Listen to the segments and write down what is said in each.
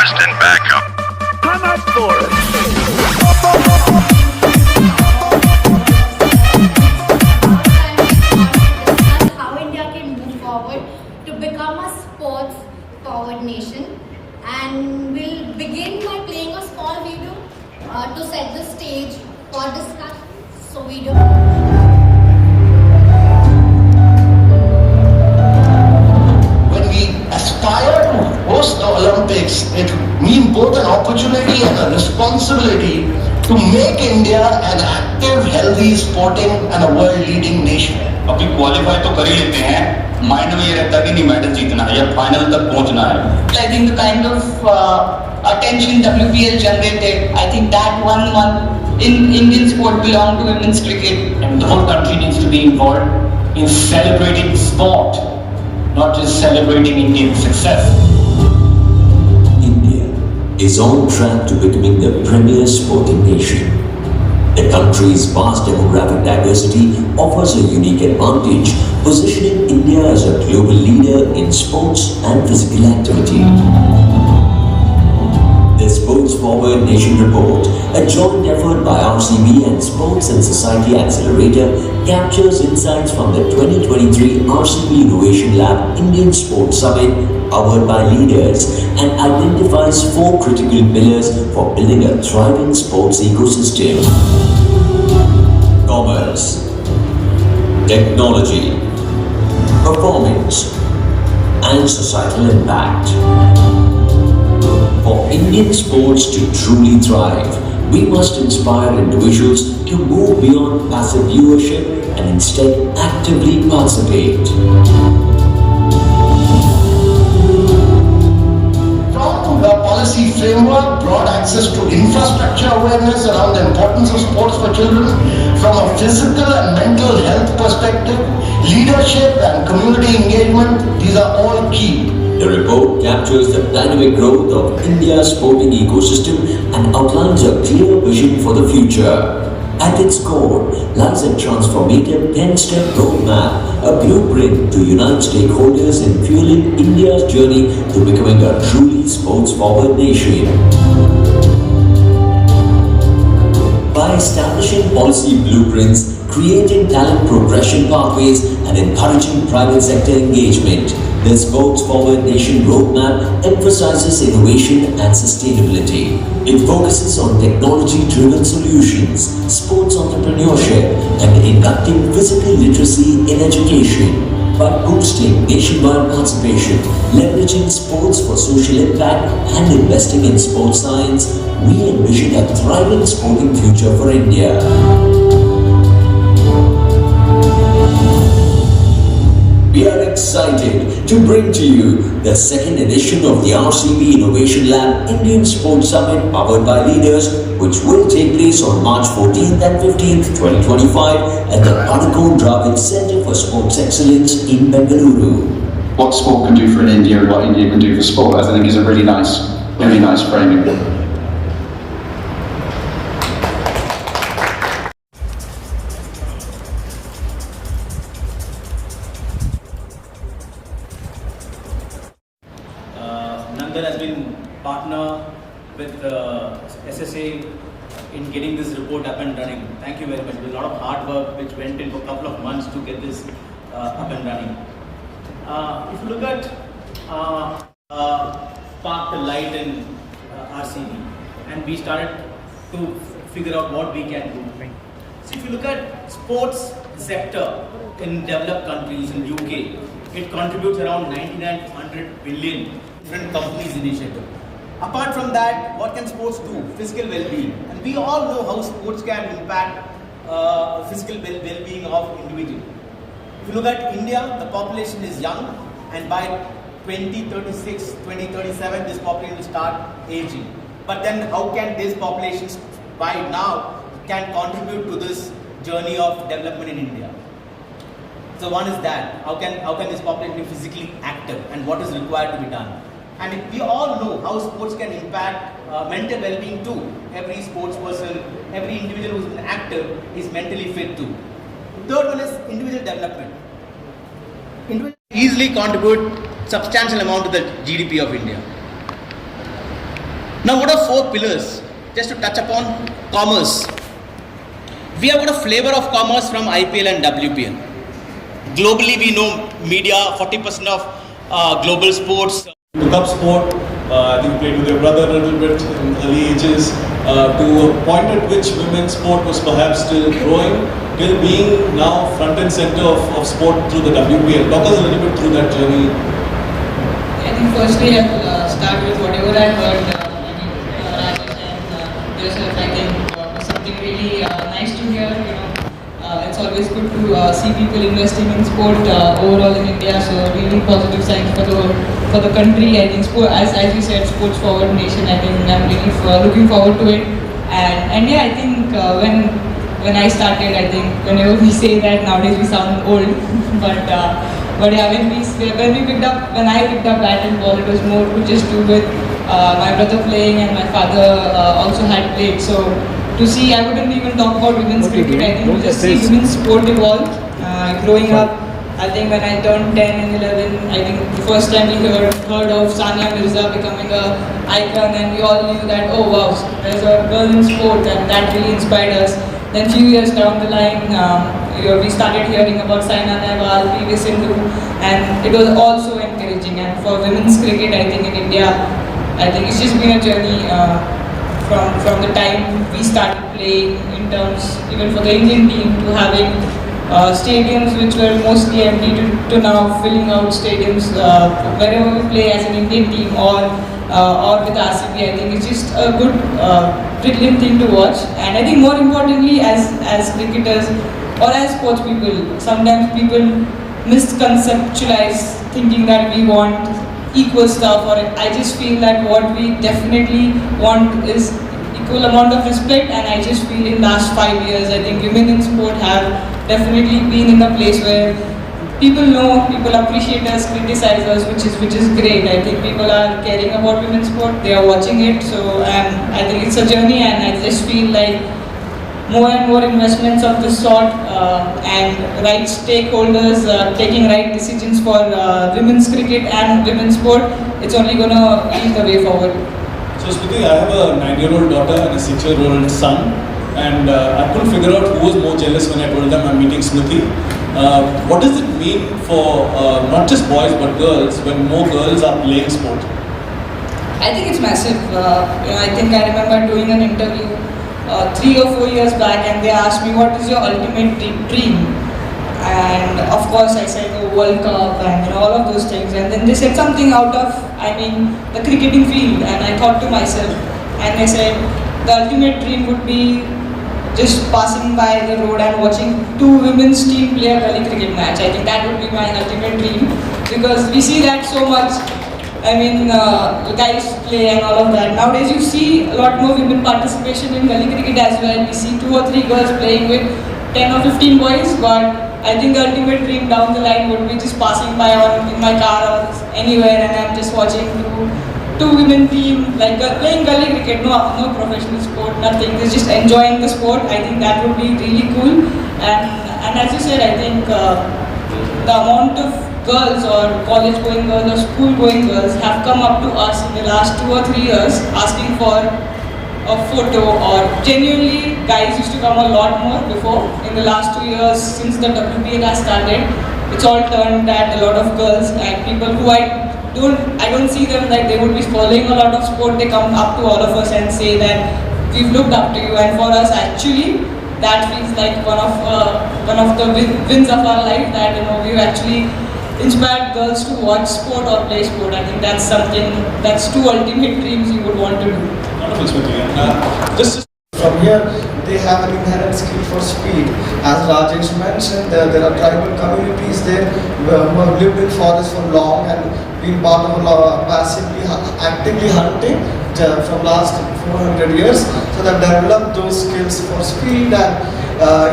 first and backup. Come up for it. How India can move forward to become a sports forward nation, and we'll begin by playing a small video to set the stage for discussion. So we do. When we aspire to host the Olympics, it means both an opportunity and a responsibility to make India an active, healthy, sporting and a world-leading nation. अभी qualify तो कर ही लेते हैं, mind में ये रहता है कि नहीं मेडल जीतना है या फाइनल तक पहुंचना है. I think the kind of attention WPL generated, I think that one in Indian sport belong to women's cricket. And the whole country needs to be involved in celebrating sport, not just celebrating Indian success. India is on track to becoming the premier sporting nation. The country's vast demographic diversity offers a unique advantage, positioning India as a global leader in sports and physical activity. The Sports Forward Nation Report, a joint effort by RCB and Sports and Society Accelerator, captures insights from the 2023 RCB Innovation Lab Indian Sports Summit powered by leaders and identifies 4 critical pillars for building a thriving sports ecosystem. Commerce, technology, performance, and societal impact. For Indian sports to truly thrive, we must inspire individuals to move beyond passive viewership and instead actively participate. From the policy framework, broad access to infrastructure awareness around the importance of sports for children, from a physical and mental health perspective, leadership and community engagement, these are all key. The report captures the dynamic growth of India's sporting ecosystem and outlines a clear vision for the future. At its core lies a transformative 10-step roadmap, a blueprint to unite stakeholders in fueling India's journey to becoming a truly sports-forward nation. By establishing policy blueprints, creating talent progression pathways, and encouraging private sector engagement, the Sports Forward Nation Roadmap emphasizes innovation and sustainability. It focuses on technology-driven solutions, sports entrepreneurship, and inducting physical literacy in education. By boosting nationwide participation, leveraging sports for social impact, and investing in sports science, we envision a thriving sporting future for India. We are excited to bring to you the second edition of the RCB Innovation Lab Indian Sports Summit powered by leaders, which will take place on March 14th and 15th, 2025 at the Padukone Dravid Center for Sports Excellence in Bengaluru. What sport can do for India and what India can do for sport, I think is a really nice framing. Mandhana has been partner with SSA in getting this report up and running. Thank you very much. There was a lot of hard work which went in for a couple of months to get this up and running. If you look at Spark the Light in RCB, and we started to figure out what we can do. So if you look at sports sector in developed countries in UK, it contributes around 99-100 billion different companies initiative. Apart from that, what can sports do? Physical well-being. And we all know how sports can impact physical well-being of individual. If you look at India, the population is young, and by 2036, 2037, this population will start aging. But then how can this population by now can contribute to this journey of development in India? So one is that, how can this population be physically active and what is required to be done? And we all know how sports can impact mental well-being too. Every sports person, every individual who is active is mentally fit too. Third one is individual development. Individuals easily contribute substantial amount to the GDP of India. Now, what are 4 pillars? Just to touch upon commerce. We have got a flavor of commerce from IPL and WPL. Globally, we know media, 40% of global sports. Took up sport, I think played with your brother a little bit in early ages, to a point at which women's sport was perhaps still growing, till being now front and center of sport through the WPL. Talk us a little bit through that journey. I think firstly I'll start with whatever I heard, Rajesh and Joseph. I think was something really nice to hear. It's always good to see people investing in sport overall in India. So really positive signs for the country. I think as you said, sports forward nation. I think I'm really looking forward to it. And yeah, I think when I started, I think whenever we say that nowadays we sound old, but yeah, when I picked up bat and ball, it was more to just do with my brother playing and my father also had played. So to see, I wouldn't even talk about women's cricket. I think to just see women's sport evolve. Growing up, I think when I turned 10 and 11, I think the first time we heard of Sania Mirza becoming an icon, and we all knew that, oh wow, there's a girl in sport, and that really inspired us. Then few years down the line, we started hearing about Saina Nehwal, PV Sindhu, and it was also encouraging. And for women's cricket, I think in India, I think it's just been a journey from the time we started playing, in terms even for the Indian team, to having stadiums which were mostly empty to now filling out stadiums wherever we play as an Indian team or with RCB. I think it's just a good, brilliant thing to watch. And I think more importantly, as cricketers or as sports people, sometimes people misconceptualize thinking that we want equal stuff, or I just feel that what we definitely want is equal amount of respect. And I just feel in last 5 years, I think women in sport have definitely been in a place where people know, people appreciate us, criticize us, which is great. I think people are caring about women's sport, they are watching it. So I think it's a journey, and I just feel like more and more investments of this sort and right stakeholders taking right decisions for women's cricket and women's sport, it's only going to lead the way forward. So Smriti, I have a 9-year-old daughter and a 6-year-old son, and I couldn't figure out who was more jealous when I told them I'm meeting Smriti. What does it mean for not just boys but girls when more girls are playing sport? I think it's massive. I think I remember doing an interview 3 or 4 years back, and they asked me, what is your ultimate dream? And of course I said, oh, World Cup and all of those things. And then they said something out of, the cricketing field, and I thought to myself, and I said, the ultimate dream would be just passing by the road and watching 2 women's team play a gully cricket match. I think that would be my ultimate dream, because we see that so much. Guys play and all of that. Nowadays you see a lot more women participation in gully cricket as well. We see 2 or 3 girls playing with 10 or 15 boys, but I think the ultimate dream down the line would be just passing by in my car or anywhere, and I'm just watching 2 women team like playing gully cricket, no professional sport, nothing. They're just enjoying the sport. I think that would be really cool. And as you said, I think the amount of girls or college going girls or school going girls have come up to us in the last 2 or 3 years asking for a photo, or genuinely guys used to come a lot more before. In the last 2 years since the WPL has started, it's all turned at a lot of girls and people who I don't see them like they would be following a lot of sport. They come up to all of us and say that we've looked up to you, and for us actually that feels like one of the wins of our life, that we've actually inspired girls to watch sport or play sport. I think that's something, that's 2 ultimate dreams you would want to do. Wonderful, Smriti. Just from here, they have an inherent skill for speed. As Rajesh mentioned, there are tribal communities there who have lived in forests for long and been part of passively, actively hunting from last 400 years. So they've developed those skills for speed, and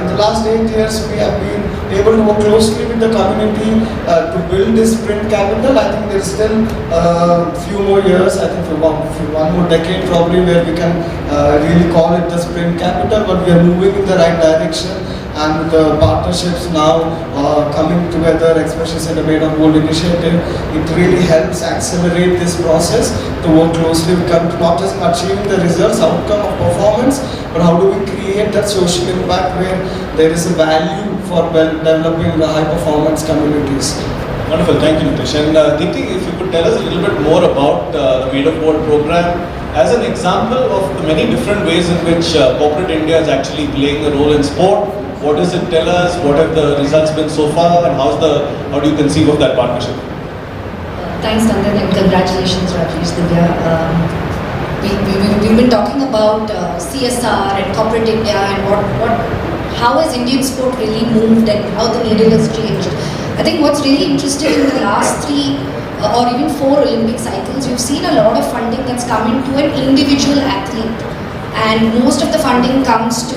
in the last 8 years we have been able to work closely with the community to build this sprint capital. I think there's still a few more years, I think for one more decade probably, where we can really call it the sprint capital, but we are moving in the right direction. and the partnerships now coming together, especially in the Made of Gold initiative, it really helps accelerate this process to work closely with country, not just achieving the results, outcome of performance, but how do we create that social impact where there is a value for developing the high performance communities. Wonderful, thank you Nitish. And Diti, if you could tell us a little bit more about the Made of Gold program as an example of the many different ways in which corporate India is actually playing a role in sport. What does it tell us? What have the results been so far, and how do you conceive of that partnership? Thanks Nandan, and congratulations Rajesh, Divya. We've been talking about CSR and corporate India and how has Indian sport really moved and how the needle has changed. I think what's really interesting in the last 3 or even 4 Olympic cycles, we've seen a lot of funding that's come into an individual athlete, and most of the funding comes to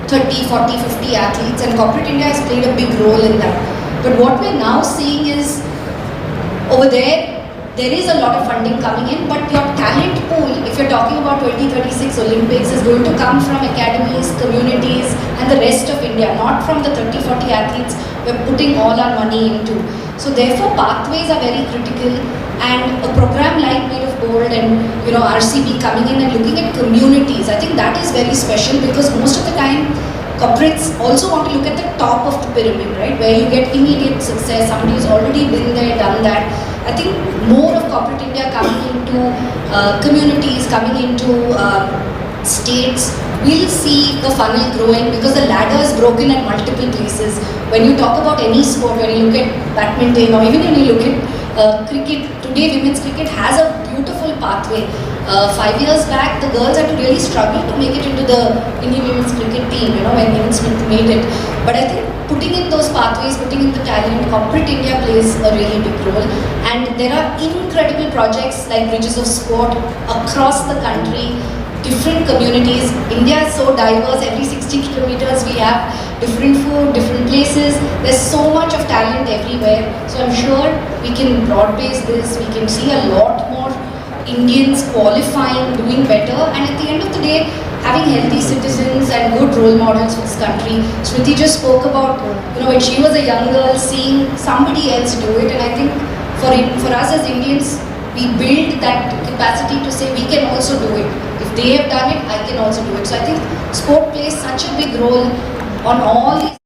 30, 40, 50 athletes, and corporate India has played a big role in that. But what we're now seeing is over there is a lot of funding coming in, but your talent pool, if you're talking about 2036 Olympics, is going to come from academies, communities and the rest of India, not from the 30, 40 athletes we're putting all our money into. So therefore pathways are very critical, and a program like Made of Gold and RCB coming in and looking at communities, I think that is very special, because most of the time corporates also want to look at the top of the pyramid, right, where you get immediate success, somebody who's already been there, done that. I think more of corporate India coming into communities, coming into states, we'll see the funnel growing, because the ladder is broken at multiple places. When you talk about any sport, when you look at badminton or even when you look at cricket, today women's cricket has a beautiful pathway. 5 years back, the girls had to really struggle to make it into the Indian women's cricket team, when Smriti made it. But I think putting in those pathways, putting in the talent, corporate India plays a really big role. And there are incredible projects like Bridges of Sport across the country, different communities. India is so diverse, every 60 kilometers we have different food, different places. There's so much of talent everywhere. So I'm sure we can broad base this, we can see a lot more Indians qualifying, doing better, and at the end of the day, having healthy citizens and good role models for this country. Smriti just spoke about, when she was a young girl, seeing somebody else do it, and I think for us as Indians, we build that capacity to say we can also do it. If they have done it, I can also do it. So I think sport plays such a big role on all these